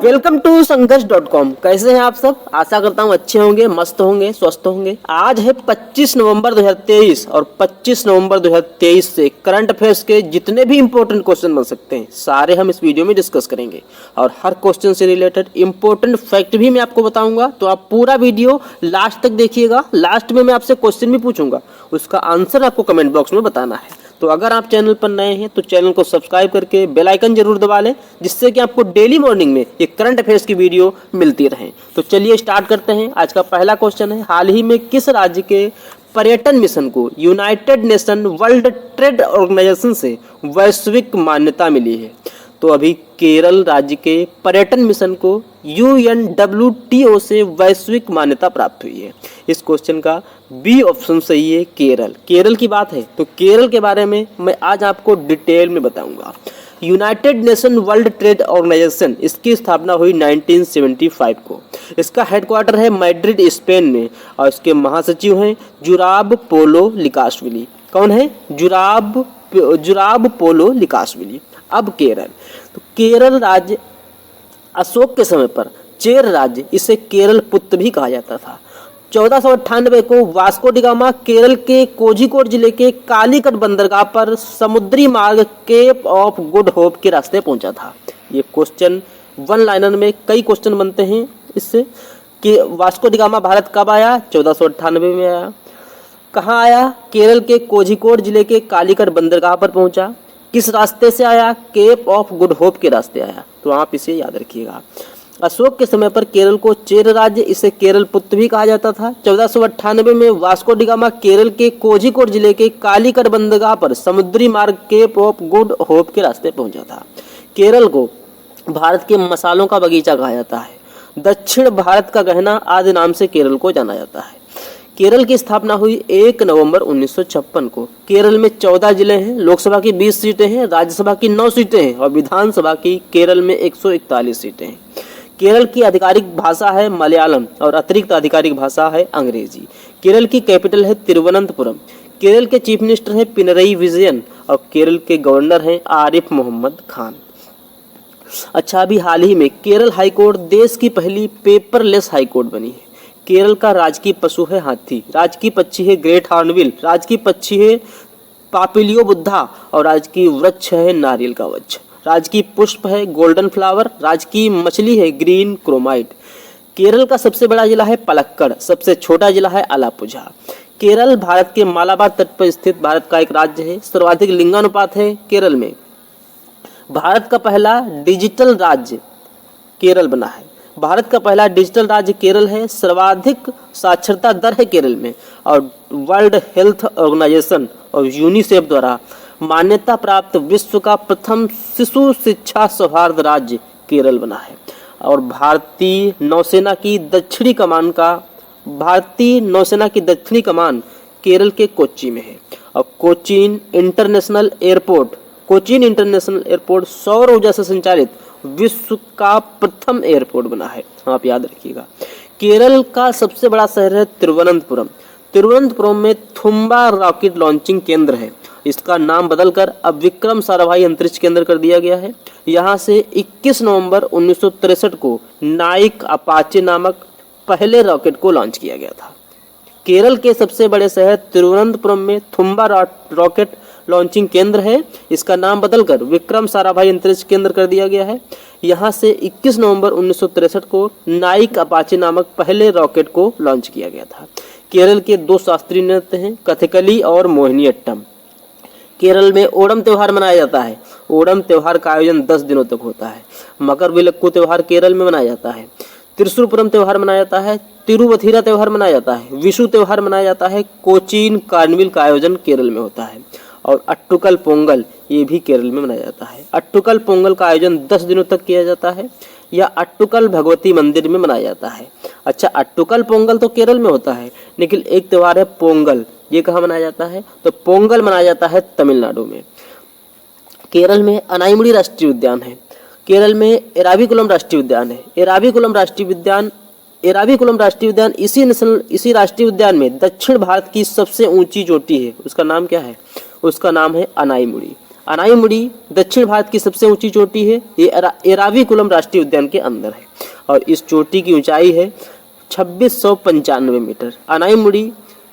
Welcome to संघर्ष.com। कैसे हैं आप सब? आशा करता हूँ अच्छे होंगे, मस्त होंगे, स्वस्थ होंगे। आज है 25 नवंबर 2023 और 25 नवंबर 2023 से करंट अफेयर्स के जितने भी इंपॉर्टेंट क्वेश्चन बन सकते हैं सारे हम इस वीडियो में डिस्कस करेंगे और हर क्वेश्चन से रिलेटेड इंपॉर्टेंट फैक्ट भी मैं आपको बताऊंगा। तो आप पूरा वीडियो लास्ट तक देखिएगा। लास्ट में मैं आपसे क्वेश्चन भी पूछूंगा, उसका आंसर आपको कमेंट बॉक्स में बताना है। तो अगर आप चैनल पर नए हैं तो चैनल को सब्सक्राइब करके बेल आइकन जरूर दबा लें, जिससे कि आपको डेली मॉर्निंग में ये करंट अफेयर्स की वीडियो मिलती रहे। तो चलिए स्टार्ट करते हैं। आज का पहला क्वेश्चन है, हाल ही में किस राज्य के पर्यटन मिशन को united nation world trade organization से वैश्विक मान्यता मिली है? तो अभी केरल राज्य के पर्यटन मिशन को UNWTO से वैश्विक मान्यता प्राप्त हुई है। इस क्वेश्चन का बी ऑप्शन सही है, केरल। केरल की बात है तो केरल के बारे में मैं आज आपको डिटेल में बताऊंगा। United nation world trade organization, इसकी स्थापना हुई 1975 को। इसका हेडक्वार्टर है मैड्रिड, स्पेन में, और इसके महासचिव हैं जुराब पोलो लिकाशविली। कौन है? जुराब पोलो लिकाशविली। अब केरल, तो केरल राज्य अशोक के समय पर चेर राज्य, इसे केरल पुत्र भी कहा जाता था। 1498 को वास्को डी गामा केरल के कोझिकोड जिले के कालीकट बंदरगाह पर समुद्री मार्ग केप ऑफ गुड होप के रास्ते पहुंचा था। ये क्वेश्चन वन लाइनर में कई क्वेश्चन बनते हैं इससे कि वास्को डी गामा भारत कब आया? 1498 में आया। कहाँ आया? केरल के कोझिकोड जिले के कालीकट बंदरगाह पर पहुंचा। किस रास्ते से आया? केप ऑफ गुड होप के रास्ते आया। तो आप इसे याद रखिएगा। अशोक के समय पर केरल को चेर राज्य, इसे केरल पुत्र भी कहा जाता था। 1498 में वास्को डी गामा केरल के कोझिकोड जिले के कालीकट बंदरगाह पर समुद्री मार्ग केप ऑफ गुड होप के रास्ते पहुंचा था। केरल को भारत के मसालों का बगीचा कहा जाता है। दक्षिण भारत का गहना आदि नाम से केरल को जाना जाता है। केरल की स्थापना हुई 1 नवंबर 1956 को। केरल में 14 जिले हैं, लोकसभा की 20 सीटें हैं, राज्यसभा की 9 सीटें हैं और विधानसभा की केरल में 141 सीटें हैं। केरल की आधिकारिक भाषा है मलयालम और अतिरिक्त आधिकारिक भाषा है अंग्रेजी। केरल की कैपिटल है तिरुवनंतपुरम। केरल के चीफ मिनिस्टर हैं पिनरई विजयन और केरल के गवर्नर हैं आरिफ मोहम्मद खान। अच्छा, अभी हाल ही में केरल हाईकोर्ट देश की पहली पेपरलेस हाईकोर्ट बनी है। केरल का राजकीय पशु है हाथी, राजकीय पक्षी है ग्रेट हॉर्नबिल, राजकीय पक्षी है पापिलियो बुद्धा और राजकीय वृक्ष है नारियल का वृक्ष। राजकीय पुष्प है गोल्डन फ्लावर, राजकीय मछली है ग्रीन क्रोमाइट। केरल का सबसे बड़ा जिला है पलक्कड़, सबसे छोटा जिला है अलापुझा। केरल भारत के मालाबार तट पर स्थित भारत का एक राज्य है। सर्वाधिक लिंगानुपात है केरल में। भारत का पहला डिजिटल राज्य केरल बना है। भारत का पहला डिजिटल राज्य केरल है। सर्वाधिक साक्षरता दर है केरल में और वर्ल्ड हेल्थ ऑर्गेनाइजेशन और यूनिसेफ द्वारा मान्यता प्राप्त विश्व का प्रथम शिशु शिक्षा सौहार्द राज्य केरल बना है। और भारतीय नौसेना की दक्षिणी कमान केरल के कोच्चि में है। और कोचीन इंटरनेशनल एयरपोर्ट सौर ऊर्जा से संचालित विश्व का प्रथम एयरपोर्ट बना है। आप याद रखिएगा। केरल का सबसे बड़ा शहर है तिरुवनंतपुरम। तिरुवनंतपुरम में थुम्बा रॉकेट लॉन्चिंग केंद्र है। इसका नाम बदलकर अब विक्रम साराभाई अंतरिक्ष केंद्र कर दिया गया है। यहाँ से 21 नवंबर 1963 को नाइक अपाचे नामक पहले रॉकेट को लॉन्च किया गया था। केरल के सबसे बड़े शहर तिरुवनंतपुरम में थुम्बा रॉकेट लॉन्चिंग केंद्र है। इसका नाम बदलकर विक्रम साराभाई अंतरिक्ष केंद्र कर दिया गया है। यहाँ से 21 नवंबर 1963 को नाइक अपाचे नामक पहले रॉकेट को लॉन्च किया गया था। केरल के 2 शास्त्रीय नृत्य हैं, कथकली और मोहिनीअट्टम। केरल में ओणम त्योहार मनाया जाता है। ओणम त्योहार का आयोजन 10 दिनों तक होता है। मकर विलक्कू त्योहार केरल में मनाया जाता है। त्रिशूलपुरम त्योहार मनाया जाता है। तिरुवथिरा त्योहार मनाया जाता है। विशु त्योहार मनाया जाता है। कोचीन कार्निवल का आयोजन केरल में होता है। और अट्टुकल पोंगल, ये भी केरल में मनाया जाता है। अट्टुकल पोंगल का आयोजन 10 दिनों तक किया जाता है। यह अट्टुकल भगवती मंदिर में मनाया जाता है। अच्छा, अट्टुकल पोंगल तो केरल में होता है, लेकिन एक त्योहार है पोंगल, ये कहाँ मनाया जाता है? तो पोंगल मनाया जाता है तमिलनाडु में। केरल में अनाईमुड़ी राष्ट्रीय उद्यान है। केरल में एराविकुलम राष्ट्रीय उद्यान है। एराविकुलम राष्ट्रीय उद्यान इसी राष्ट्रीय उद्यान में दक्षिण भारत की सबसे ऊंची चोटी है। उसका नाम क्या है? उसका नाम है अनाईमुड़ी। अनाईमुड़ी दक्षिण भारत की सबसे ऊंची चोटी है, ये एराविकुलम राष्ट्रीय उद्यान के अंदर है और इस चोटी की ऊंचाई है 2695 मीटर।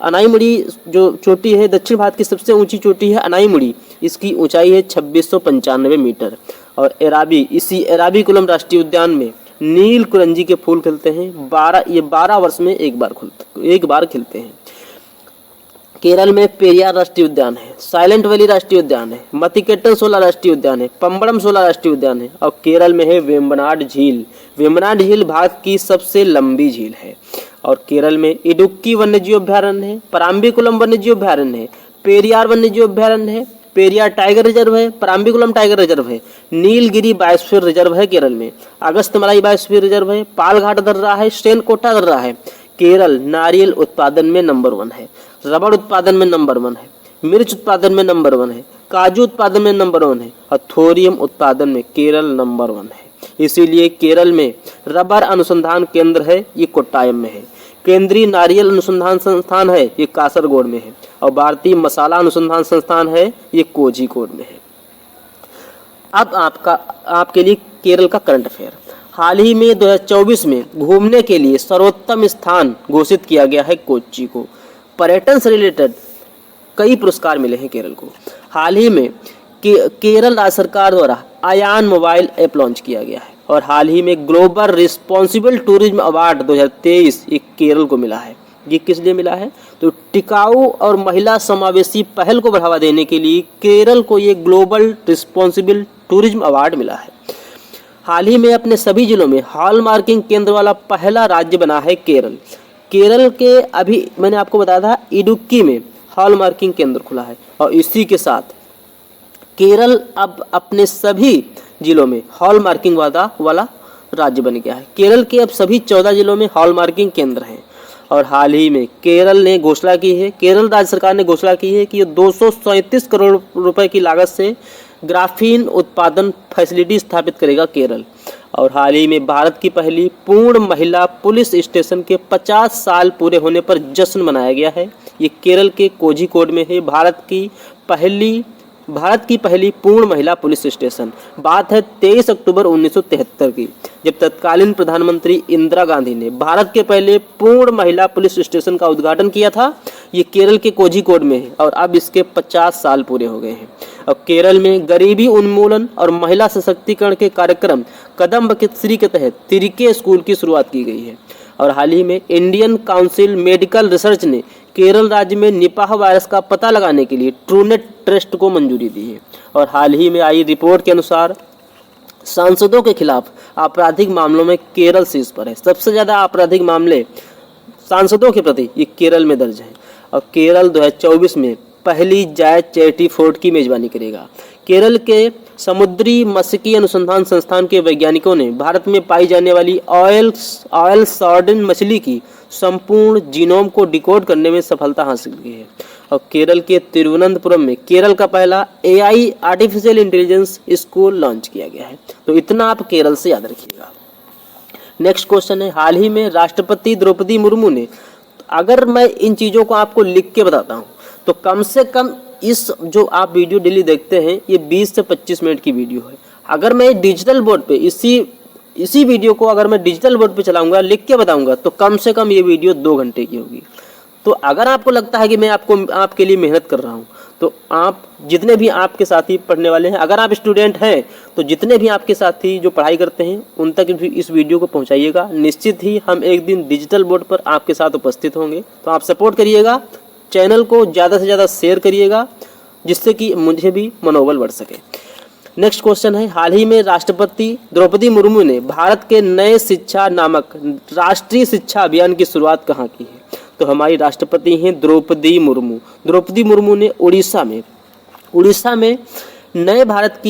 अनाईमुड़ी जो चोटी है दक्षिण भारत की सबसे ऊंची चोटी है अनाईमुड़ी, इसकी ऊंचाई है 2695 मीटर। और इसी एराविकुलम राष्ट्रीय उद्यान में नील कुरंजी के फूल खिलते हैं। 12 वर्ष में एक बार खिलते हैं। केरल में पेरियार राष्ट्रीय उद्यान है, साइलेंट वैली राष्ट्रीय उद्यान है, मतिकेट्टन शोला राष्ट्रीय उद्यान है, पम्बड़म शोला राष्ट्रीय उद्यान है और केरल में है वेम्बनाड झील। वेम्बनाड झील भारत की सबसे लंबी झील है। और केरल में इडुक्की वन्यजीव अभ्यारण्य है, पराम्बिकुलम वन्यजीव अभ्यारण्य है, पेरियार वन्यजीव अभ्यारण्य है, पेरियार टाइगर रिजर्व है, पराम्बिकुलम टाइगर रिजर्व है, नीलगिरी बायोस्फीयर रिजर्व है केरल में, अगस्तमलाई बायोस्फीयर रिजर्व है, पालघाट दर्रा है, श्रेनकोटा दर्रा है। केरल नारियल उत्पादन में नंबर 1 है, रबड़ उत्पादन में नंबर 1 है, मिर्च उत्पादन में नंबर 1 है, काजू उत्पादन में नंबर 1 है और थोरियम उत्पादन में केरल नंबर 1 है। इसीलिए केरल में रबर अनुसंधान केंद्र है, ये कोट्टायम में है। केंद्रीय नारियल अनुसंधान संस्थान है, ये कासरगोड में है और भारतीय मसाला अनुसंधान संस्थान है, ये कोझिकोड में है। अब आपके लिए केरल का करंट अफेयर। हाल ही में 2024 में घूमने के लिए सर्वोत्तम स्थान घोषित किया गया है कोच्चि को। पर्यटन से रिलेटेड कई पुरस्कार मिले हैं केरल को। हाल ही में केरल राज्य सरकार द्वारा आयान मोबाइल ऐप लॉन्च किया गया है और हाल ही में ग्लोबल रिस्पॉन्सिबल टूरिज्म अवार्ड 2023 ये केरल को मिला है। ये किस लिए मिला है? तो टिकाऊ और महिला समावेशी पहल को बढ़ावा देने के लिए केरल को ये ग्लोबल रिस्पॉन्सिबल टूरिज्म अवार्ड मिला है। हाल ही में अपने सभी जिलों में हॉलमार्किंग केंद्र वाला पहला राज्य बना है केरल। केरल के अभी मैंने आपको बताया था इडुक्की में हॉलमार्किंग केंद्र खुला है और इसी के साथ केरल अब अपने सभी जिलों में हॉलमार्किंग वाला राज्य बन गया है। केरल के अब सभी 14 जिलों में हॉलमार्किंग केंद्र हैं और हाल ही में केरल राज्य सरकार ने घोषणा की है कि ये 237 करोड़ रुपए की लागत से ग्राफीन उत्पादन फैसिलिटी स्थापित करेगा केरल। और हाल ही में भारत की पहली पूर्ण महिला पुलिस स्टेशन के 50 साल पूरे होने पर जश्न मनाया गया है। ये केरल के कोझिकोड में है। भारत की पहली पूर्ण महिला पुलिस स्टेशन। बात है 23 अक्टूबर 1973 की, जब तत्कालीन प्रधानमंत्री इंदिरा गांधी ने भारत के पहले पूर्ण महिला पुलिस स्टेशन का उद्घाटन किया था। ये केरल के कोझिकोड में है और अब इसके 50 साल पूरे हो गए हैं। और केरल में गरीबी उन्मूलन और महिला सशक्तिकरण के कार्यक्रम कदम बकेश्री के तहत तिरिके स्कूल की शुरुआत की गई है। और हाल ही में इंडियन काउंसिल मेडिकल रिसर्च ने केरल राज्य में निपाह वायरस का पता लगाने के लिए ट्रूनेट टेस्ट को मंजूरी दी है। और हाल ही में आई रिपोर्ट के अनुसार सांसदों के खिलाफ आपराधिक मामलों में केरल शीर्ष पर है। सबसे ज़्यादा आपराधिक मामले सांसदों के प्रति ये केरल में दर्ज हैं। और केरल 2024 में पहली जायज चैरिटी फोर्ट की मेजबानी करेगा। केरल के समुद्री मत्स्यिकी अनुसंधान संस्थान के वैज्ञानिकों ने भारत में पाई जाने वाली ऑयल सार्डिन मछली की संपूर्ण जीनोम को डिकोड करने में सफलता हासिल की है। और केरल के तिरुवनंतपुरम में केरल का पहला AI artificial intelligence school launch किया गया है। तो इतना आप केरल से याद रखिएगा। नेक्स्ट क्वेश्चन है, हाल ही में राष्ट्रपति द्रौपदी मुर्मू ने, अगर मैं इन चीज़ों को आपको लिख के बताता हूँ तो कम से कम इस जो आप वीडियो डेली देखते हैं ये 20 से 25 मिनट की वीडियो है। अगर मैं डिजिटल बोर्ड पे इसी वीडियो को अगर मैं डिजिटल बोर्ड पे चलाऊंगा, लिख के बताऊंगा, तो कम से कम ये वीडियो 2 घंटे की होगी। तो अगर आपको लगता है कि मैं आपके लिए मेहनत कर रहा हूँ, तो आप जितने भी आपके साथी पढ़ने वाले हैं, अगर आप स्टूडेंट हैं तो जितने भी आपके साथी जो पढ़ाई करते हैं उन तक भी इस वीडियो को पहुँचाइएगा। निश्चित ही हम एक दिन डिजिटल बोर्ड पर आपके साथ उपस्थित होंगे। तो आप सपोर्ट करिएगा, चैनल को ज़्यादा से ज़्यादा शेयर करिएगा, जिससे कि मुझे भी मनोबल बढ़ सके। नेक्स्ट क्वेश्चन है, हाल ही में राष्ट्रपति द्रौपदी मुर्मू ने भारत के नए शिक्षा नामक राष्ट्रीय शिक्षा अभियान की शुरुआत कहाँ की है? तो हमारी राष्ट्रपति हैं द्रौपदी मुर्मू। द्रौपदी मुर्मू ने उड़ीसा में नए भारत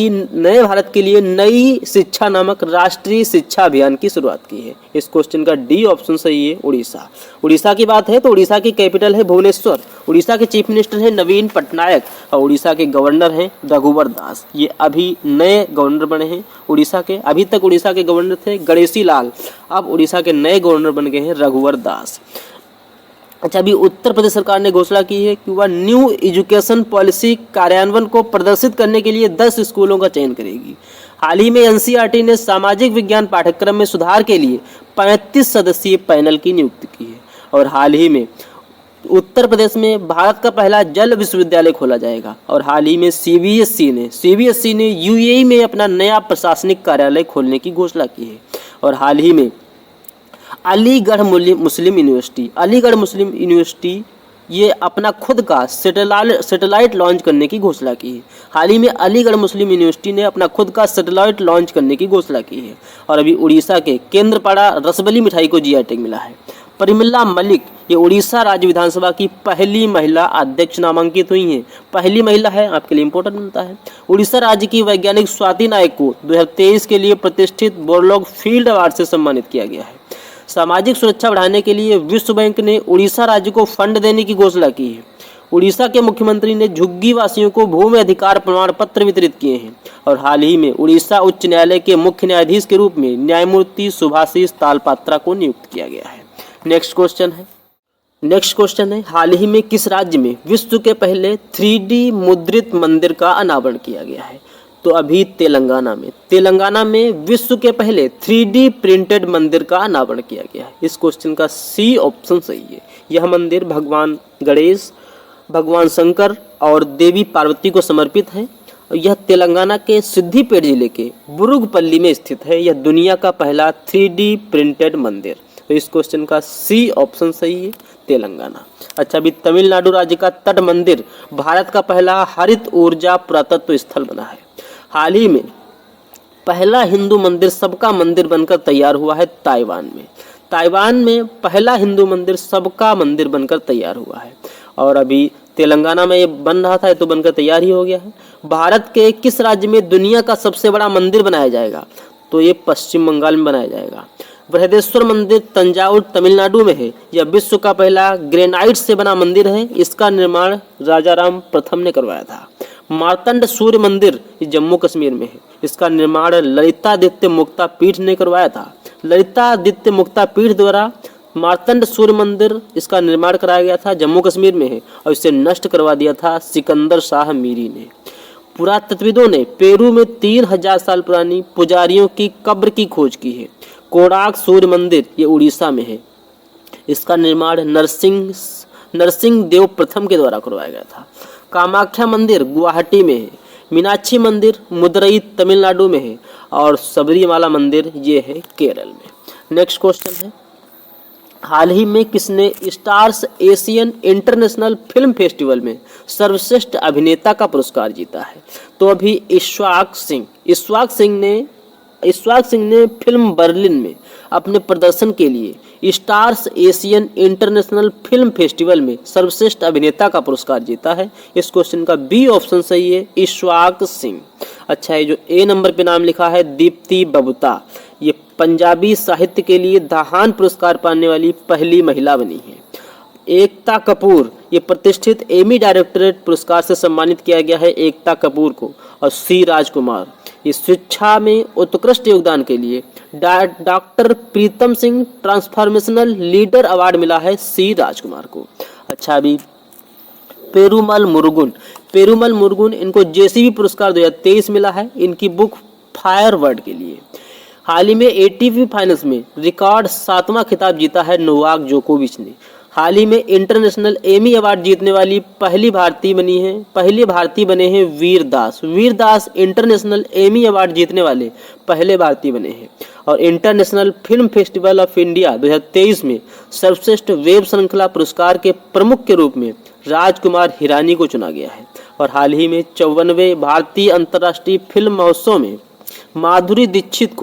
के लिए नई शिक्षा नामक राष्ट्रीय शिक्षा अभियान की शुरुआत की है। इस क्वेश्चन का डी ऑप्शन सही है, उड़ीसा। उड़ीसा की बात है तो उड़ीसा की कैपिटल है भुवनेश्वर। उड़ीसा के चीफ मिनिस्टर हैं नवीन पटनायक और उड़ीसा के गवर्नर हैं रघुवर दास। ये अभी नए गवर्नर बने हैं उड़ीसा के। अभी तक उड़ीसा के गवर्नर थे गणेशी लाल, अब उड़ीसा के नए गवर्नर बन गए हैं रघुवर दास। अच्छा, अभी उत्तर प्रदेश सरकार ने घोषणा की है कि वह न्यू एजुकेशन पॉलिसी कार्यान्वयन को प्रदर्शित करने के लिए 10 स्कूलों का चयन करेगी। हाल ही में एनसीईआरटी ने सामाजिक विज्ञान पाठ्यक्रम में सुधार के लिए 35 सदस्यीय पैनल की नियुक्ति की है। और हाल ही में उत्तर प्रदेश में भारत का पहला जल विश्वविद्यालय खोला जाएगा। और हाल ही में सीबीएसई ने यूएई में अपना नया प्रशासनिक कार्यालय खोलने की घोषणा की है। और हाल ही में अलीगढ़ मुस्लिम यूनिवर्सिटी ये अपना खुद का सैटेलाइट लॉन्च करने की घोषणा की है। हाल ही में अलीगढ़ मुस्लिम यूनिवर्सिटी ने अपना खुद का सैटेलाइट लॉन्च करने की घोषणा की है। और अभी उड़ीसा के केंद्रपाड़ा रसबली मिठाई को जीआई टैग मिला है। परिमला मलिक ये उड़ीसा राज्य विधानसभा की पहली महिला अध्यक्ष नामांकित हुई हैं। पहली महिला है, आपके लिए इंपॉर्टेंट बनता है। उड़ीसा राज्य की वैज्ञानिक स्वाति नायक को 2023 के लिए प्रतिष्ठित बोरलॉग फील्ड अवार्ड से सम्मानित किया गया है। सामाजिक सुरक्षा बढ़ाने के लिए विश्व बैंक ने उड़ीसा राज्य को फंड देने की घोषणा की है। उड़ीसा के मुख्यमंत्री ने झुग्गी वासियों को भूमि अधिकार प्रमाण पत्र वितरित किए हैं। और हाल ही में उड़ीसा उच्च न्यायालय के मुख्य न्यायाधीश के रूप में न्यायमूर्ति सुभाषिष तालपात्रा को नियुक्त किया गया है। नेक्स्ट क्वेश्चन है हाल ही में किस राज्य में विश्व के पहले 3D मुद्रित मंदिर का अनावरण किया गया है? तो अभी तेलंगाना में विश्व के पहले 3D प्रिंटेड मंदिर का अनावरण किया गया है। इस क्वेश्चन का सी ऑप्शन सही है। यह मंदिर भगवान गणेश, भगवान शंकर और देवी पार्वती को समर्पित है। यह तेलंगाना के सिद्दीपेट जिले के बुरुगपल्ली में स्थित है। यह दुनिया का पहला 3D प्रिंटेड मंदिर। तो इस क्वेश्चन का सी ऑप्शन सही है, तेलंगाना। अच्छा, अभी तमिलनाडु राज्य का तट मंदिर भारत का पहला हरित ऊर्जा पुरातत्व स्थल बना है। हाल ही में पहला हिंदू मंदिर सबका मंदिर बनकर तैयार हुआ है ताइवान में पहला हिंदू मंदिर सबका मंदिर बनकर तैयार हुआ है। और अभी तेलंगाना में ये बन रहा था, तो बनकर तैयार ही हो गया है। भारत के किस राज्य में दुनिया का सबसे बड़ा मंदिर बनाया जाएगा? तो ये पश्चिम बंगाल में बनाया जाएगा। बृहदेश्वर मंदिर तंजावुर तमिलनाडु में है। यह विश्व का पहला ग्रेनाइट से बना मंदिर है। इसका निर्माण राजाराम प्रथम ने करवाया था। मार्तंड सूर्य मंदिर जम्मू कश्मीर में है। इसका निर्माण ललितादित्य मुक्ता पीठ ने करवाया था। ललितादित्य मुक्ता पीठ द्वारा मार्तंड सूर्य मंदिर इसका निर्माण कराया गया था, जम्मू कश्मीर में है। और इसे नष्ट करवा दिया था सिकंदर शाह मीरी ने। पुरातत्वविदों ने पेरू में 3000 साल पुरानी पुजारियों की कब्र की खोज की है। कोणार्क सूर्य मंदिर ये उड़ीसा में है। इसका निर्माण नरसिंह देव प्रथम के द्वारा करवाया गया था। कामाख्या मंदिर गुवाहाटी में है। मीनाक्षी मंदिर मदुरई तमिलनाडु में है। और सबरीमाला मंदिर ये है केरल में। नेक्स्ट क्वेश्चन है हाल ही में किसने stars Asian international film festival में सर्वश्रेष्ठ अभिनेता का पुरस्कार जीता है? तो अभी इश्वाक सिंह ने फिल्म बर्लिन में अपने प्रदर्शन के लिए stars Asian international film festival में सर्वश्रेष्ठ अभिनेता का पुरस्कार जीता है। इस क्वेश्चन का बी ऑप्शन सही है, इश्वाक सिंह। अच्छा है, जो ए नंबर पे नाम लिखा है दीप्ति बबुता, ये पंजाबी साहित्य के लिए दाहान पुरस्कार पाने वाली पहली महिला बनी है। एकता कपूर ये प्रतिष्ठित एमी डायरेक्टरेट पुरस्कार से सम्मानित किया गया है एकता कपूर को। और सी राजकुमार ये शिक्षा में उत्कृष्ट योगदान के लिए doctor Pritam Singh transformational leader award मिला है सी राजकुमार को। अच्छा, अभी पेरुमल मुरुगन इनको जेसीबी पुरस्कार 2023 मिला है इनकी बुक फायर वर्ड के लिए। हाल ही में एटीपी फाइनल्स में रिकॉर्ड 7वां खिताब जीता है नोवाक जोकोविच ने। हाल ही में इंटरनेशनल एमी अवार्ड जीतने वाली पहली भारतीय बने हैं वीर दास इंटरनेशनल एमी अवार्ड जीतने वाले पहले भारतीय बने हैं। और international film festival of India 2023 में सर्वश्रेष्ठ वेब श्रृंखला पुरस्कार के प्रमुख के रूप में राजकुमार हिरानी को चुना गया है। और हाल ही में 54वें भारतीय अंतर्राष्ट्रीय फिल्म महोत्सव में माधुरी दीक्षित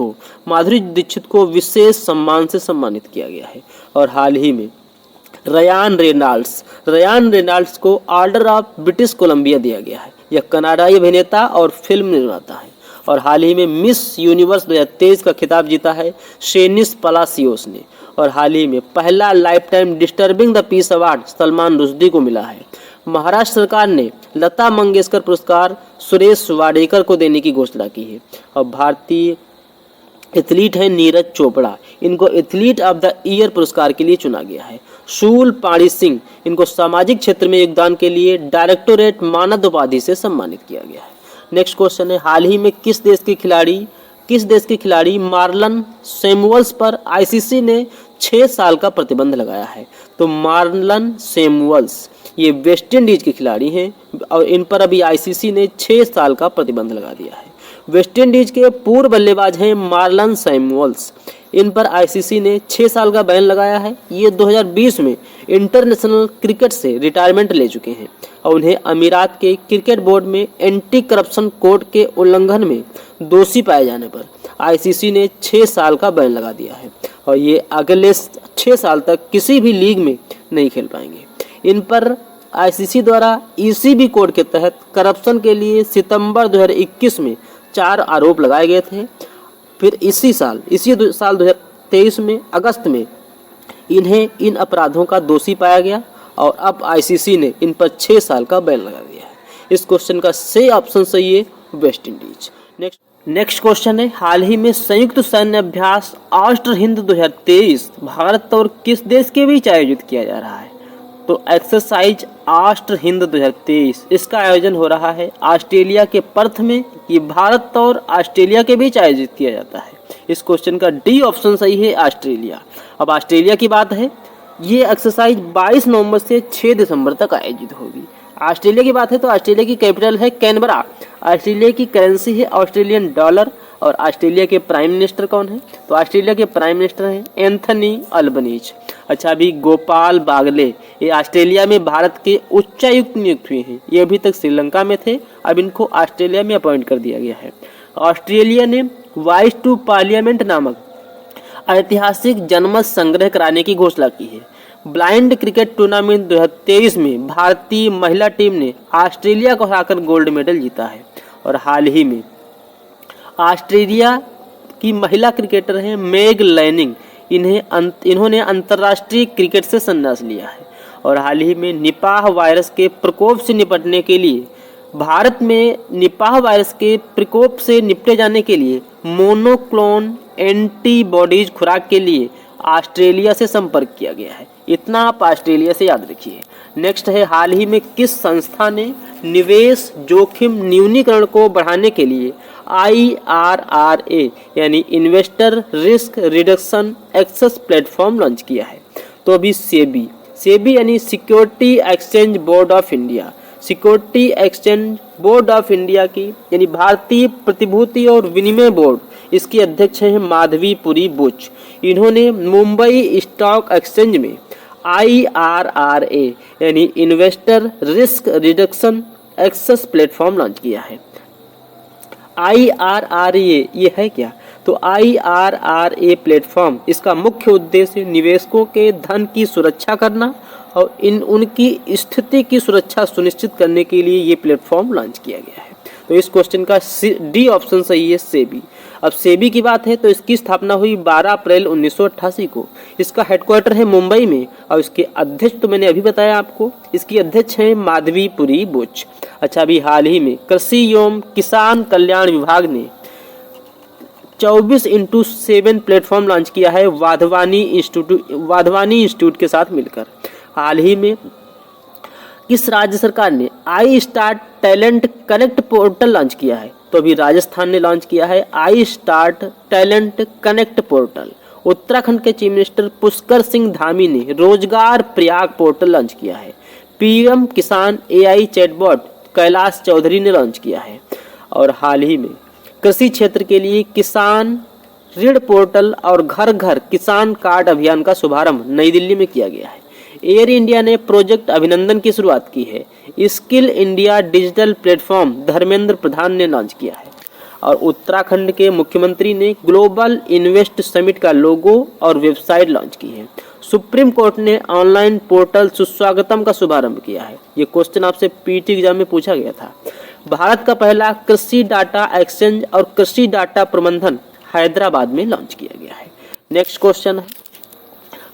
को विशेष सम्मान से सम्मानित किया गया है। और हाल ही में रयान रेनाल्ड्स को ऑर्डर ऑफ ब्रिटिश कोलंबिया दिया गया है। यह कनाडाई अभिनेता और फिल्म निर्माता है। और हाल ही में मिस यूनिवर्स 2023 का खिताब जीता है शेनिस पलासियोस ने। और हाल ही में पहला life time disturbing the peace award Salman Rushdie को मिला है। महाराष्ट्र सरकार ने लता मंगेशकर पुरस्कार सुरेश वाडेकर को देने की घोषणा की है। और भारतीय एथलीट है नीरज चोपड़ा, इनको एथलीट ऑफ द ईयर पुरस्कार के लिए चुना गया है। शूल पाणी सिंह, इनको सामाजिक क्षेत्र में योगदान के लिए डायरेक्टोरेट मानद उपाधि से सम्मानित किया गया है। नेक्स्ट क्वेश्चन है, हाल ही में किस देश के खिलाड़ी मार्लन सैमुअल्स पर आईसीसी ने 6 साल का प्रतिबंध लगाया है? तो मार्लन सैमुअल्स ये वेस्ट इंडीज के खिलाड़ी हैं और इन पर अभी आईसीसी ने 6 साल का प्रतिबंध लगा दिया है। वेस्ट इंडीज के पूर्व बल्लेबाज हैं मार्लन सैमुअल्स, इन पर आईसीसी ने 6 साल का बैन लगाया है। ये 2020 में इंटरनेशनल क्रिकेट से रिटायरमेंट ले चुके हैं और उन्हें अमीरात के क्रिकेट बोर्ड में एंटी करप्शन कोड के उल्लंघन में दोषी पाए जाने पर आईसीसी ने 6 साल का बैन लगा दिया है और ये अगले 6 साल तक किसी भी लीग में नहीं खेल पाएंगे। इन पर आईसीसी द्वारा ईसीबी कोड के तहत करप्शन के लिए सितंबर 2021 में 4 आरोप लगाए गए थे। फिर इसी साल 2023 में अगस्त में इन्हें इन अपराधों का दोषी पाया गया और अब आईसीसी ने इन पर 6 साल का बैन लगा दिया है। इस क्वेश्चन का सही ऑप्शन सही है वेस्ट इंडीज। नेक्स्ट क्वेश्चन है, हाल ही में संयुक्त सैन्य अभ्यास ऑस्ट्र हिंद 2023 भारत और किस देश के बीच आयोजित किया जा रहा है? तो एक्सरसाइज ऑस्ट्र हिंद 2023 इसका आयोजन हो रहा है ऑस्ट्रेलिया के पर्थ में। ये भारत और ऑस्ट्रेलिया के बीच आयोजित किया जाता है। इस क्वेश्चन का डी ऑप्शन सही है ऑस्ट्रेलिया। अब ऑस्ट्रेलिया की बात है, ये एक्सरसाइज 22 नवंबर से 6 दिसंबर तक आयोजित होगी। ऑस्ट्रेलिया की बात है तो ऑस्ट्रेलिया की कैपिटल है कैनबरा, ऑस्ट्रेलिया की करेंसी है ऑस्ट्रेलियन डॉलर और ऑस्ट्रेलिया के प्राइम मिनिस्टर कौन है? तो ऑस्ट्रेलिया के प्राइम मिनिस्टर हैं एंथनी अल्बनीज। अच्छा, अभी गोपाल बागले ये ऑस्ट्रेलिया में भारत के उच्चायुक्त नियुक्त हुए हैं। ये अभी तक श्रीलंका में थे, अब इनको ऑस्ट्रेलिया में अपॉइंट कर दिया गया है। ऑस्ट्रेलिया ने वॉइस टू पार्लियामेंट नामक ऐतिहासिक जनमत संग्रह कराने की घोषणा की है। ब्लाइंड क्रिकेट टूर्नामेंट 2023 में भारतीय महिला टीम ने ऑस्ट्रेलिया को हराकर गोल्ड मेडल जीता है और हाल ही में ऑस्ट्रेलिया की महिला क्रिकेटर हैं मेग लैनिंग, इन्होंने अंतर्राष्ट्रीय क्रिकेट से संन्यास लिया है और हाल ही में निपाह वायरस के प्रकोप से निपटने के लिए भारत में निपाह वायरस के प्रकोप से निपटे जाने के लिए मोनोक्लोन एंटीबॉडीज खुराक के लिए ऑस्ट्रेलिया से संपर्क किया गया है। इतना आप ऑस्ट्रेलिया से याद रखिए। नेक्स्ट है, हाल ही में किस संस्था ने निवेश जोखिम न्यूनीकरण को बढ़ाने के लिए IRRA यानी investor risk reduction access platform launch किया है? तो अभी सेबी यानी security exchange board of India, security exchange board of India की यानी भारतीय प्रतिभूति और विनिमय बोर्ड, इसकी अध्यक्ष हैं माधवी पुरी बुच। इन्होंने मुंबई स्टॉक एक्सचेंज में IRRA यानी investor risk reduction access platform launch किया है। IRRA ये है क्या? तो IRRA प्लेटफॉर्म इसका मुख्य उद्देश्य निवेशकों के धन की सुरक्षा करना और उनकी स्थिति की सुरक्षा सुनिश्चित करने के लिए ये प्लेटफॉर्म लॉन्च किया गया है। तो इस क्वेश्चन का डी ऑप्शन सही है सेबी। अब सेबी की बात है तो इसकी स्थापना हुई 12 अप्रैल 1988 को। इसका हेडक्वार्टर है मुंबई में और इसके अध्यक्ष तो मैंने अभी बताया आपको, इसकी अध्यक्ष हैं माधवी पुरी बुच। अच्छा, अभी हाल ही में कृषि एवं किसान कल्याण विभाग ने 24x7 प्लेटफॉर्म लॉन्च किया है वाधवानी इंस्टीट्यूट के साथ मिलकर। हाल ही में किस राज्य सरकार ने I start talent connect portal launch किया है? तो अभी राजस्थान ने लॉन्च किया है I start talent connect portal. Uttarakhand के चीफ मिनिस्टर पुष्कर सिंह धामी ने रोजगार प्रयाग पोर्टल लॉन्च किया है। पीएम किसान AI चैटबॉट कैलाश चौधरी ने लॉन्च किया है और हाल ही में कृषि क्षेत्र के लिए किसान ऋण पोर्टल और घर घर किसान कार्ड अभियान का शुभारंभ नई दिल्ली में किया गया है। एयर इंडिया ने प्रोजेक्ट अभिनंदन की शुरुआत की है। Skill India digital platform Dharmendra Pradhan ने लॉन्च किया है और उत्तराखंड के मुख्यमंत्री ने ग्लोबल इन्वेस्ट समिट का लोगो और वेबसाइट लॉन्च की है। सुप्रीम कोर्ट ने ऑनलाइन पोर्टल सुस्वागतम का शुभारंभ किया है। ये क्वेश्चन आपसे पीटी एग्जाम में पूछा गया था। भारत का पहला कृषि डाटा एक्सचेंज और कृषि डाटा प्रबंधन हैदराबाद में लॉन्च किया गया है। नेक्स्ट क्वेश्चन है,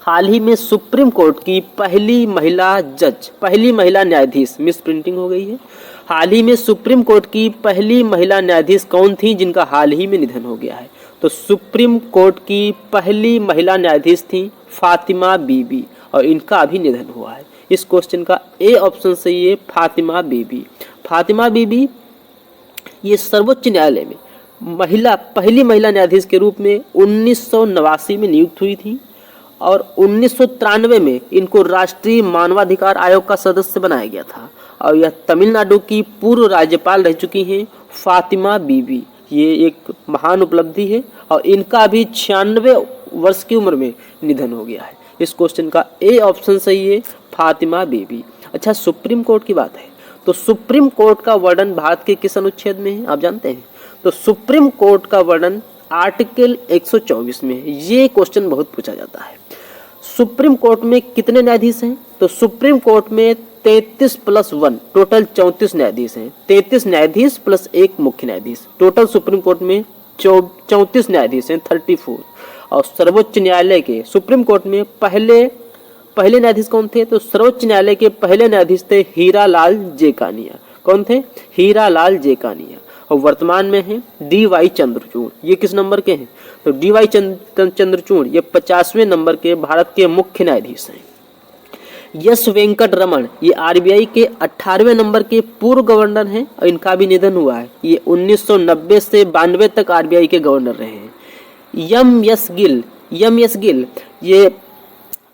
हाल ही में सुप्रीम कोर्ट की पहली महिला न्यायाधीश, मिस प्रिंटिंग हो गई है। हाल ही में सुप्रीम कोर्ट की पहली महिला न्यायाधीश कौन थी जिनका हाल ही में निधन हो गया है? तो सुप्रीम कोर्ट की पहली महिला न्यायाधीश थी फातिमा बीबी और इनका भी निधन हुआ है। इस क्वेश्चन का ए ऑप्शन सही है, फातिमा बीबी। फातिमा बीबी ये सर्वोच्च न्यायालय में पहली महिला न्यायाधीश के रूप में 1989 में नियुक्त हुई थी और 1993 में इनको राष्ट्रीय मानवाधिकार आयोग का सदस्य बनाया गया था और यह तमिलनाडु की पूर्व राज्यपाल रह चुकी हैं फातिमा बीबी। ये एक महान उपलब्धि है और इनका भी 96 वर्ष की उम्र में निधन हो गया है। इस क्वेश्चन का ए ऑप्शन सही है, फातिमा बीबी। अच्छा, सुप्रीम कोर्ट की बात है तो सुप्रीम कोर्ट का वर्णन भारत के किस अनुच्छेद में है, आप जानते हैं? तो सुप्रीम कोर्ट का वर्णन आर्टिकल 124 में है। ये क्वेश्चन बहुत पूछा जाता है। सुप्रीम कोर्ट में कितने न्यायाधीश हैं? तो सुप्रीम कोर्ट में 33+1 टोटल 34 न्यायाधीश हैं। 33 न्यायाधीश प्लस एक मुख्य न्यायाधीश, टोटल सुप्रीम कोर्ट में 34 न्यायाधीश हैं, 34। और सर्वोच्च न्यायालय के सुप्रीम कोर्ट में पहले न्यायाधीश कौन थे? तो सर्वोच्च न्यायालय के पहले न्यायाधीश थे हीरालाल जेकानिया। कौन थे? हीरालाल जेकानिया। और वर्तमान में हैं डी.वाई. चंद्रचूड़। ये किस नंबर के हैं? तो डी.वाई. चंद्रचूड़ ये 50वें नंबर के भारत के मुख्य न्यायाधीश हैं। यस वेंकट रमन ये आरबीआई के 18वें नंबर के पूर्व गवर्नर हैं और इनका भी निधन हुआ है। ये 1990 से 92 तक आरबीआई के गवर्नर रहे हैं। एम एस गिल ये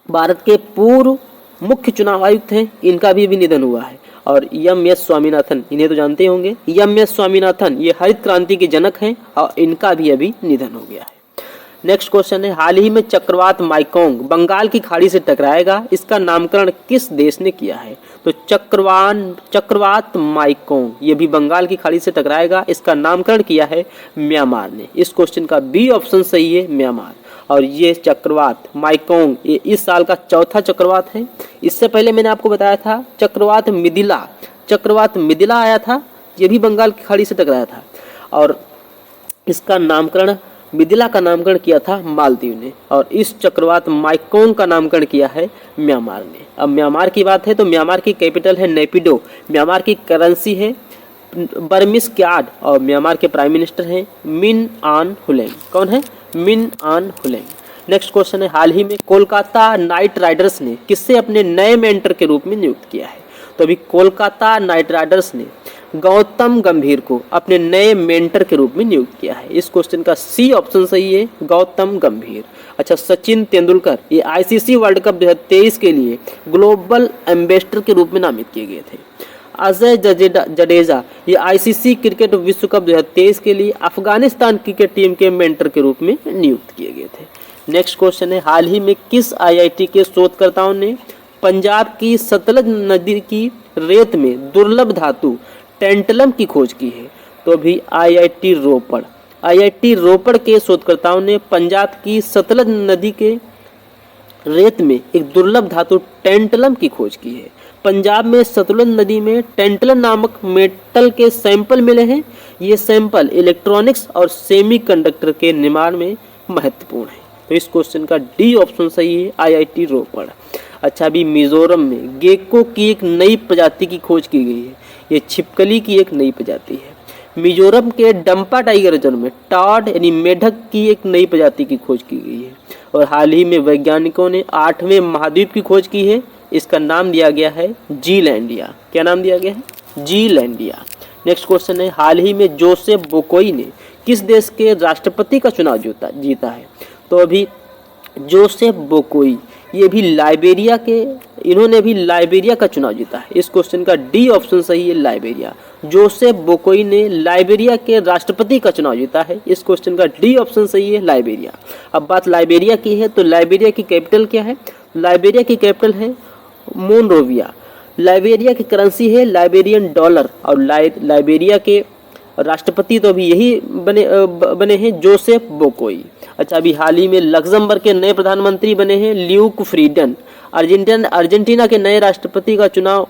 भारत के पूर्व मुख्य चुनाव आयुक्त हैं, इनका भी निधन हुआ है। और एम एस स्वामीनाथन, इन्हें तो जानते होंगे, एम एस स्वामीनाथन ये हरित क्रांति के जनक हैं और इनका भी अभी निधन हो गया है। नेक्स्ट क्वेश्चन है, हाल ही में चक्रवात माइकोंग बंगाल की खाड़ी से टकराएगा, इसका नामकरण किस देश ने किया है? तो चक्रवात माइकोंग ये भी बंगाल की खाड़ी से टकराएगा, इसका नामकरण किया है म्यांमार ने। इस क्वेश्चन का बी ऑप्शन सही है, म्यांमार। और ये चक्रवात माइकोंग ये इस साल का चौथा चक्रवात है। इससे पहले मैंने आपको बताया था चक्रवात मिदिला आया था, ये भी बंगाल की खाड़ी से टकराया था और इसका नामकरण मिदिला का नामकरण किया था मालदीव ने और इस चक्रवात माइकोंग का नामकरण किया है म्यांमार ने। अब म्यांमार की बात है तो म्यांमार की कैपिटल है नेपिडो, म्यांमार की करेंसी है बर्मिस क्याड और म्यांमार के प्राइम मिनिस्टर हैं मिन आन हुलेंग। कौन है? मिन आन हुलेंग। नेक्स्ट क्वेश्चन है, हाल ही में कोलकाता नाइट राइडर्स ने किससे अपने नए मेंटर के रूप में नियुक्त किया है? तो अभी कोलकाता नाइट राइडर्स ने गौतम गंभीर को अपने नए मेंटर के रूप में नियुक्त किया है। इस क्वेश्चन का सी ऑप्शन सही है, गौतम गंभीर। अच्छा, सचिन तेंदुलकर ये आईसीसी वर्ल्ड कप 2023 के लिए ग्लोबल एम्बेसडर के रूप में नामित किए गए थे। अजय जडेजा ये आईसीसी क्रिकेट विश्व कप 2023 के लिए अफगानिस्तान क्रिकेट टीम के मेंटर के रूप में नियुक्त किए गए थे। नेक्स्ट क्वेश्चन है, हाल ही में किस आईआईटी के शोधकर्ताओं ने पंजाब की सतलज नदी की रेत में दुर्लभ धातु टेंटलम की खोज की है? तो भी आईआईटी रोपड़ के शोधकर्ताओं ने पंजाब की सतलज नदी के रेत में एक दुर्लभ धातु टेंटलम की खोज की है। पंजाब में सतलज नदी में टेंटलम नामक मेटल के सैंपल मिले हैं। ये सैंपल इलेक्ट्रॉनिक्स और सेमीकंडक्टर के निर्माण में महत्वपूर्ण है। तो इस क्वेश्चन का डी ऑप्शन सही है, आईआईटी रोपड़। अच्छा, अभी मिजोरम में गेको की एक नई प्रजाति की खोज की गई है। ये छिपकली की एक नई प्रजाति है। मिजोरम के डंपा टाइगर रिजर्व में टाड यानी मेढक की एक नई प्रजाति की खोज की गई है। और हाल ही में वैज्ञानिकों ने 8वें महाद्वीप की खोज की है, इसका नाम दिया गया है जीलैंडिया। क्या नाम दिया गया है? जीलैंडिया। नेक्स्ट क्वेश्चन है, हाल ही में जोसेफ बोकोई ने किस देश के राष्ट्रपति का चुनाव जीता है? तो अभी जोसेफ बोकोई ये भी लाइबेरिया के, इन्होंने भी लाइबेरिया का चुनाव जीता है। इस क्वेश्चन का डी ऑप्शन सही है, लाइबेरिया। जोसेफ बोकोई ने लाइबेरिया के राष्ट्रपति का चुनाव जीता है। इस क्वेश्चन का डी ऑप्शन सही है, लाइबेरिया। अब बात लाइबेरिया की है तो लाइबेरिया की कैपिटल क्या है? लाइबेरिया की कैपिटल है मोनरोविया। लाइबेरिया की करेंसी है लाइबेरियन डॉलर और लाइबेरिया के राष्ट्रपति तो अभी यही बने हैं जोसेफ बोकोई। अच्छा, अभी हाल ही में लग्जमबर्ग के नए प्रधानमंत्री बने हैं ल्यूक फ्रीडन। अर्जेंटीना के नए राष्ट्रपति का चुनाव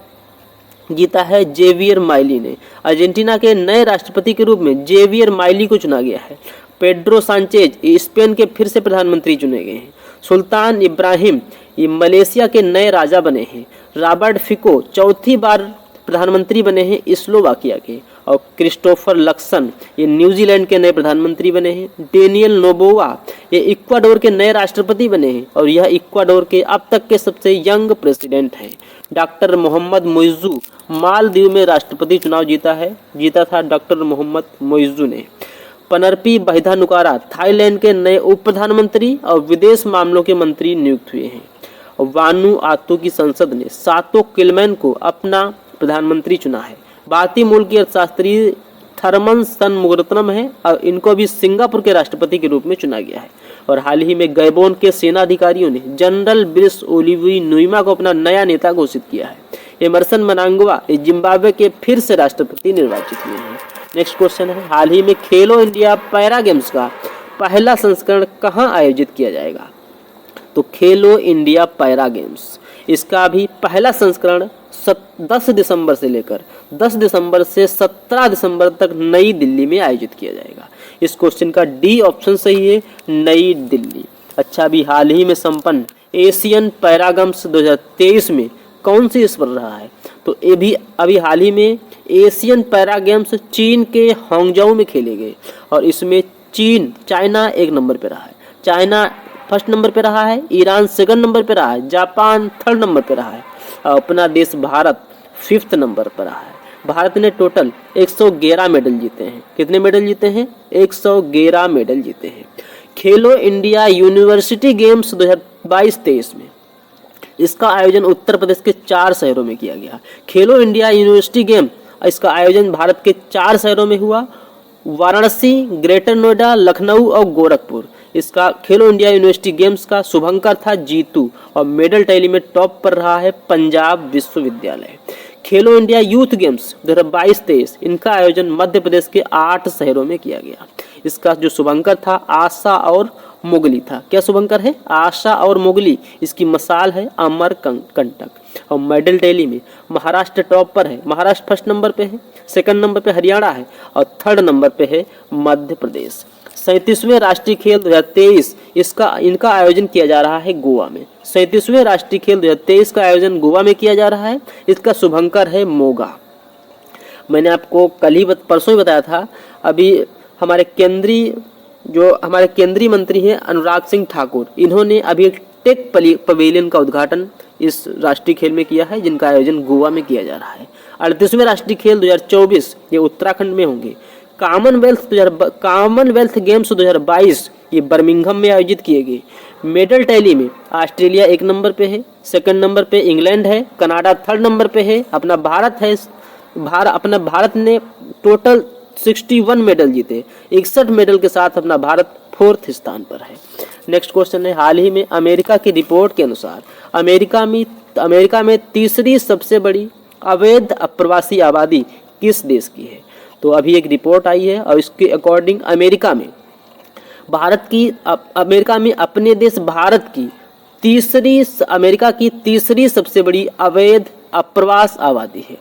जीता है जेवियर माइली ने। अर्जेंटीना के नए राष्ट्रपति के रूप में जेवियर माइली को चुना गया है। पेड्रो सांचेज स्पेन के फिर से प्रधानमंत्री चुने गए हैं। सुल्तान इब्राहिम ये मलेशिया के नए राजा बने हैं। रॉबर्ट फिको चौथी बार प्रधानमंत्री बने हैं स्लोवाकिया के। और क्रिस्टोफर लक्सन ये न्यूजीलैंड के नए प्रधानमंत्री बने हैं। डेनियल नोबोआ ये इक्वाडोर के नए राष्ट्रपति बने हैं और यह इक्वाडोर के अब तक के सबसे यंग प्रेसिडेंट हैं। डॉक्टर मोहम्मद मोइज़ू मालदीव में राष्ट्रपति चुनाव जीता था डॉक्टर मोहम्मद मोइज़ू ने। पनरपी बहिदानुकारा थाईलैंड के नए उप प्रधानमंत्री और विदेश मामलों के मंत्री नियुक्त हुए हैं। वानुआतु की संसद ने सातो किलमैन को अपना प्रधानमंत्री चुना है। भारतीय मूल की अर्थशास्त्री थरमन सनमुगरत्नम है और इनको भी सिंगापुर के राष्ट्रपति के रूप में चुना गया है। और हाल ही में गैबोन के सेना अधिकारियों ने जनरल ब्रिस ओलिवी नुइमा को अपना नया नेता घोषित किया है। एमरसन मनांगवा जिम्बाब्वे के फिर से राष्ट्रपति निर्वाचित हुए हैं। नेक्स्ट क्वेश्चन है, हाल ही में खेलो इंडिया पैरा गेम्स का पहला संस्करण कहाँ आयोजित किया जाएगा? तो खेलो इंडिया पैरा गेम्स इसका भी पहला संस्करण 10 दिसंबर से लेकर 10 दिसंबर से 17 दिसंबर तक नई दिल्ली में आयोजित किया जाएगा। इस क्वेश्चन का डी ऑप्शन सही है, नई दिल्ली। अच्छा, अभी हाल ही में संपन्न एशियन पैरा गेम्स 2023 में कौन सी स्पर्धा रहा है? तो ये भी अभी हाल ही में एशियन पैरा गेम्स चीन के हांगझोउ में खेले गए और इसमें चाइना 1 नंबर पे रहा है, चाइना फर्स्ट नंबर पे रहा है, ईरान सेकंड नंबर पे रहा है, जापान थर्ड नंबर पे रहा है और अपना देश भारत 5th नंबर पर रहा है। भारत ने टोटल 111 मेडल जीते हैं। कितने मेडल जीते हैं? 111 मेडल जीते हैं। खेलो इंडिया यूनिवर्सिटी गेम्स 2022-23 में इसका आयोजन उत्तर प्रदेश के 4 शहरों में किया गया। खेलो इंडिया यूनिवर्सिटी गेम इसका आयोजन भारत के 4 शहरों में हुआ, वाराणसी, ग्रेटर नोएडा, लखनऊ और गोरखपुर। इसका खेलो इंडिया यूनिवर्सिटी गेम्स का शुभंकर था जीतू और मेडल टैली में टॉप पर रहा है पंजाब विश्वविद्यालय। खेलो इंडिया यूथ गेम्स 2022-23 इनका आयोजन मध्य प्रदेश के 8 शहरों में किया गया। इसका जो शुभंकर था आशा और मोगली था। क्या शुभंकर है? आशा और मोगली। इसकी मसाल है अमरकंटक। और मेडल टैली में महाराष्ट्र टॉप पर है, महाराष्ट्र फर्स्ट नंबर पे है, सेकंड नंबर पे हरियाणा है और थर्ड नंबर पे है मध्य प्रदेश। 37वें राष्ट्रीय खेल 2023 इनका आयोजन किया जा रहा है गोवा में। 37वें राष्ट्रीय खेल 2023 का आयोजन गोवा में किया जा रहा है। इसका शुभंकर है मोगा। मैंने आपको परसों ही बताया था। अभी हमारे केंद्रीय मंत्री हैं अनुराग सिंह ठाकुर, इन्होंने अभी एक टेक पवेलियन का उद्घाटन इस राष्ट्रीय खेल में किया है जिनका आयोजन गोवा में किया जा रहा है। 38वें राष्ट्रीय खेल 2024 ये उत्तराखंड में होंगे। कॉमनवेल्थ गेम्स 2022 ये बर्मिंघम में आयोजित किए गए। मेडल टैली में ऑस्ट्रेलिया 1 नंबर पे है, सेकंड नंबर पे इंग्लैंड है, कनाडा थर्ड नंबर पे है, अपना भारत ने टोटल 61 मेडल जीते, 61 मेडल के साथ अपना भारत 4th स्थान पर है। नेक्स्ट क्वेश्चन है, हाल ही में अमेरिका की रिपोर्ट के अनुसार अमेरिका में तीसरी सबसे बड़ी अवैध अप्रवासी आबादी किस देश की है? तो अभी एक रिपोर्ट आई है और इसके अकॉर्डिंग अमेरिका में अपने देश भारत की तीसरी सबसे बड़ी अवैध अप्रवास आबादी है।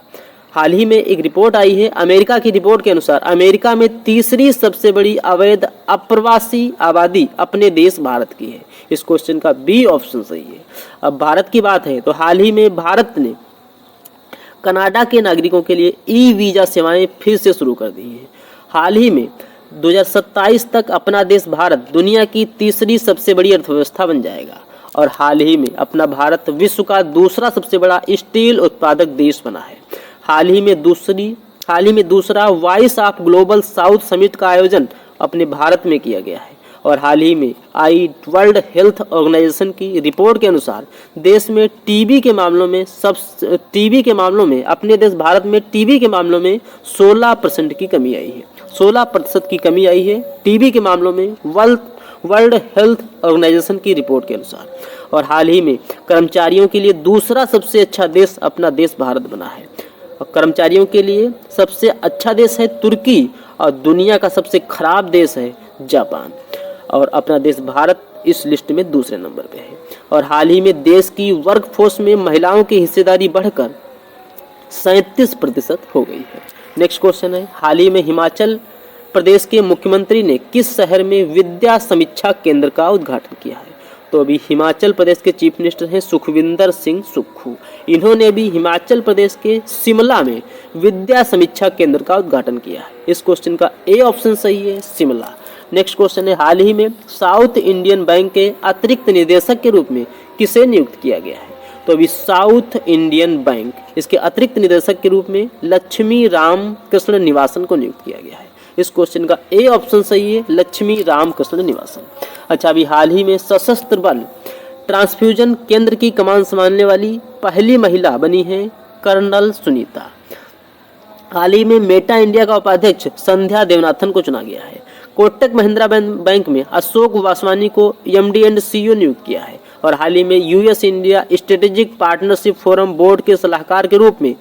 हाल ही में एक रिपोर्ट आई है, अमेरिका की रिपोर्ट के अनुसार अमेरिका में तीसरी सबसे बड़ी अवैध अप्रवासी आबादी अपने देश भारत की है। इस क्वेश्चन का बी ऑप्शन सही है। अब भारत की बात है तो हाल ही में भारत ने कनाडा के नागरिकों के लिए ई वीज़ा सेवाएं फिर से शुरू कर दी हैं। हाल ही में 2027 तक अपना देश भारत दुनिया की तीसरी सबसे बड़ी अर्थव्यवस्था बन जाएगा और हाल ही में अपना भारत विश्व का दूसरा सबसे बड़ा स्टील उत्पादक देश बना है। हाल ही में दूसरा voice of global south summit का आयोजन अपने भारत में किया गया है और हाल ही में वर्ल्ड हेल्थ ऑर्गेनाइजेशन की रिपोर्ट के अनुसार देश में टीबी के मामलों में अपने देश भारत में टीबी के मामलों में 16% की कमी आई है। 16% की कमी आई है टीबी के मामलों में वर्ल्ड हेल्थ ऑर्गेनाइजेशन की रिपोर्ट के अनुसार। और हाल ही में कर्मचारियों के लिए दूसरा सबसे अच्छा देश अपना देश भारत बना है और कर्मचारियों के लिए सबसे अच्छा देश है तुर्की और दुनिया का सबसे खराब देश है जापान और अपना देश भारत इस लिस्ट में दूसरे नंबर पे है। और हाल ही में देश की वर्कफोर्स में महिलाओं की हिस्सेदारी बढ़कर 37% हो गई है। नेक्स्ट क्वेश्चन है, हाल ही में हिमाचल प्रदेश के मुख्यमंत्री ने किस शहर में विद्या समीक्षा केंद्र का उद्घाटन किया है? तो अभी हिमाचल प्रदेश के चीफ मिनिस्टर हैं सुखविंदर सिंह सुक्खू। इन्होंने भी हिमाचल प्रदेश के शिमला में विद्या समीक्षा केंद्र का उद्घाटन किया है। इस क्वेश्चन का ए ऑप्शन सही है, शिमला। नेक्स्ट क्वेश्चन है, हाल ही में साउथ इंडियन बैंक के अतिरिक्त निदेशक के रूप में किसे नियुक्त किया गया है? तो अभी साउथ इंडियन बैंक इसके अतिरिक्त निदेशक के रूप में लक्ष्मी राम कृष्ण निवासन को नियुक्त किया गया है। इस क्वेश्चन का ए ऑप्शन सही है, लक्ष्मी राम कृष्ण निवासन। अच्छा, अभी हाल ही में सशस्त्र बल ट्रांसफ्यूजन केंद्र की कमान संभालने वाली पहली महिला बनी है कर्नल सुनीता। हाल ही में मेटा इंडिया का उपाध्यक्ष संध्या देवनाथन को चुना गया है। कोटक महिंद्रा बैंक में अशोक वासवानी को एमडी एंड सीईओ नियुक्त किया है। और हाल ही में US India strategic partnership forum board के सलाहकार के रूप में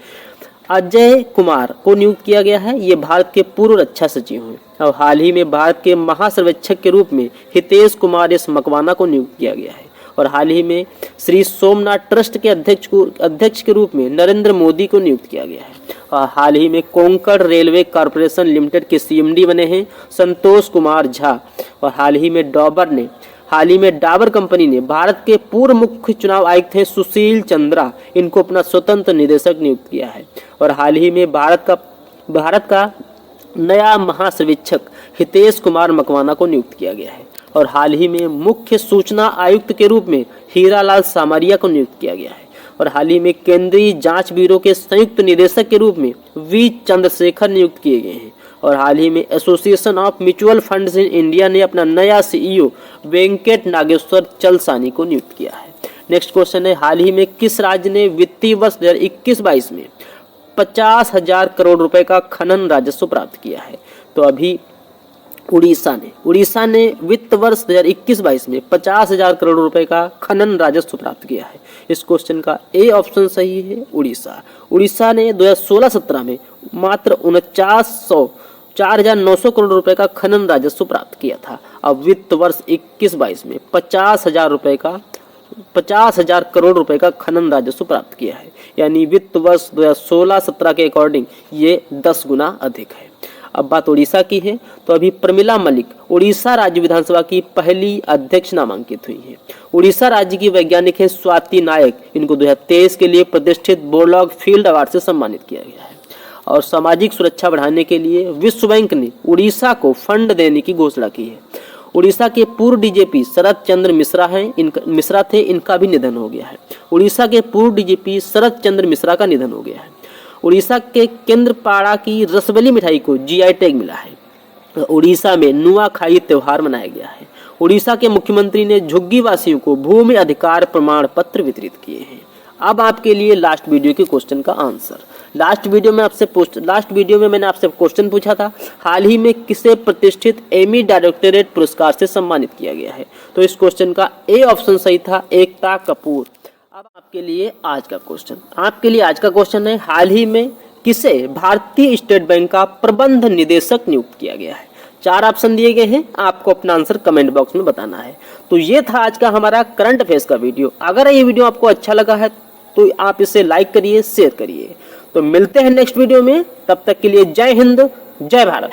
अजय कुमार को नियुक्त किया गया है। ये भारत के पूर्व रक्षा सचिव हैं। और हाल ही में भारत के महासर्वेक्षक के रूप में हितेश कुमार एस मकवाना को नियुक्त किया गया है। और हाल ही में श्री सोमनाथ ट्रस्ट के अध्यक्ष के रूप में नरेंद्र मोदी को नियुक्त किया गया है। और हाल ही में कोंकण रेलवे कॉरपोरेशन लिमिटेड के सीएमडी बने हैं संतोष कुमार झा। और हाल ही में डाबर कंपनी ने भारत के पूर्व मुख्य चुनाव आयुक्त हैं सुशील चंद्रा, इनको अपना स्वतंत्र निदेशक नियुक्त किया है। और हाल ही में भारत का नया महासर्वेक्षक हितेश कुमार मकवाना को नियुक्त किया गया है। और हाल ही में मुख्य सूचना आयुक्त के रूप में हीरालाल सामरिया को नियुक्त किया गया है। और हाल ही में केंद्रीय जांच ब्यूरो के संयुक्त निदेशक के रूप में वी चंद्रशेखर नियुक्त किए गए हैं। और हाल ही में association of mutual funds in India ने अपना नया सीईओ वेंकट नागेश्वर चलसानी को नियुक्त किया है। नेक्स्ट क्वेश्चन है, हाल ही में किस राज्य ने वित्तीय वर्ष 2021-22 में 50,000 करोड़ रुपए का खनन राजस्व प्राप्त किया है? तो अभी उड़ीसा ने वित्त वर्ष 2021-22 में 50,000 करोड़ रुपए का खनन राजस्व प्राप्त किया है। इस क्वेश्चन का ए ऑप्शन सही है, उड़ीसा ने 2016-17 में मात्र 4,900 करोड़ रुपए का खनन राजस्व प्राप्त किया था। अब वित्त वर्ष 21-22 में 50,000 करोड़ रुपए का खनन राजस्व प्राप्त किया है। यानी वित्त वर्ष 2016-17 के अकॉर्डिंग ये 10 गुना अधिक है। अब बात उड़ीसा की है, तो अभी प्रमिला मलिक उड़ीसा राज्य विधानसभा की पहली अध्यक्ष नामांकित हुई है। उड़ीसा राज्य की वैज्ञानिक है स्वाति नायक, इनको 2023 के लिए प्रतिष्ठित बोरलॉग फील्ड अवार्ड से सम्मानित किया गया है। और सामाजिक सुरक्षा बढ़ाने के लिए विश्व बैंक ने उड़ीसा को फंड देने की घोषणा की है। उड़ीसा के पूर्व डीजीपी शरद चंद्र मिश्रा थे, इनका भी निधन हो गया है। उड़ीसा के पूर्व डीजीपी शरद चंद्र मिश्रा का निधन हो गया है। उड़ीसा के केंद्रपाड़ा की रसबली मिठाई को जीआई टैग मिला है। उड़ीसा में नुआखाई त्योहार मनाया गया है। उड़ीसा के मुख्यमंत्री ने झुग्गी वासियों को भूमि अधिकार प्रमाण पत्र वितरित किए हैं। अब आपके लिए लास्ट वीडियो के क्वेश्चन का आंसर। लास्ट वीडियो में मैंने आपसे क्वेश्चन पूछा था, हाल ही में किसे प्रतिष्ठित एमी डायरेक्टरेट पुरस्कार से सम्मानित किया गया है? तो इस क्वेश्चन का ए ऑप्शन सही था, एकता कपूर। अब आपके लिए आज का क्वेश्चन है, हाल ही में किसे भारतीय स्टेट बैंक का प्रबंध निदेशक नियुक्त किया गया है? 4 ऑप्शन दिए गए हैं, आपको अपना आंसर कमेंट बॉक्स में बताना है। तो ये था आज का हमारा करंट अफेयर्स का वीडियो। अगर ये वीडियो आपको अच्छा लगा है तो आप इसे लाइक करिए, शेयर करिए। तो मिलते हैं नेक्स्ट वीडियो में, तब तक के लिए जय हिंद, जय भारत।